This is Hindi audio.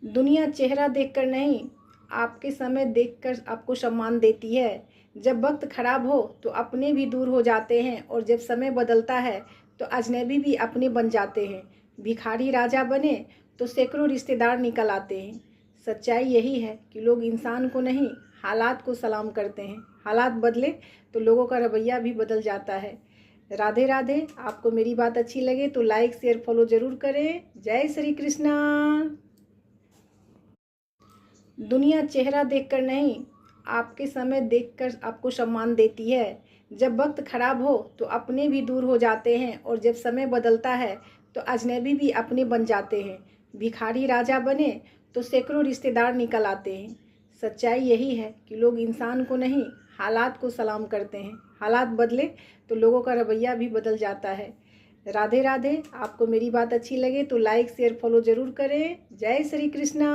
दुनिया चेहरा देखकर नहीं, आपके समय देखकर आपको सम्मान देती है। जब वक्त खराब हो तो अपने भी दूर हो जाते हैं, और जब समय बदलता है तो अजनबी भी अपने बन जाते हैं। भिखारी राजा बने तो सैकड़ों रिश्तेदार निकल आते हैं। सच्चाई यही है कि लोग इंसान को नहीं, हालात को सलाम करते हैं। हालात बदले तो लोगों का रवैया भी बदल जाता है। राधे राधे। आपको मेरी बात अच्छी लगे तो लाइक शेयर फॉलो ज़रूर करें। जय श्री कृष्णा। दुनिया चेहरा देखकर नहीं, आपके समय देखकर आपको सम्मान देती है। जब वक्त खराब हो तो अपने भी दूर हो जाते हैं, और जब समय बदलता है तो अजनबी भी अपने बन जाते हैं। भिखारी राजा बने तो सैकड़ों रिश्तेदार निकल आते हैं। सच्चाई यही है कि लोग इंसान को नहीं, हालात को सलाम करते हैं। हालात बदले तो लोगों का रवैया भी बदल जाता है। राधे राधे। आपको मेरी बात अच्छी लगे तो लाइक शेयर फॉलो ज़रूर करें। जय श्री कृष्णा।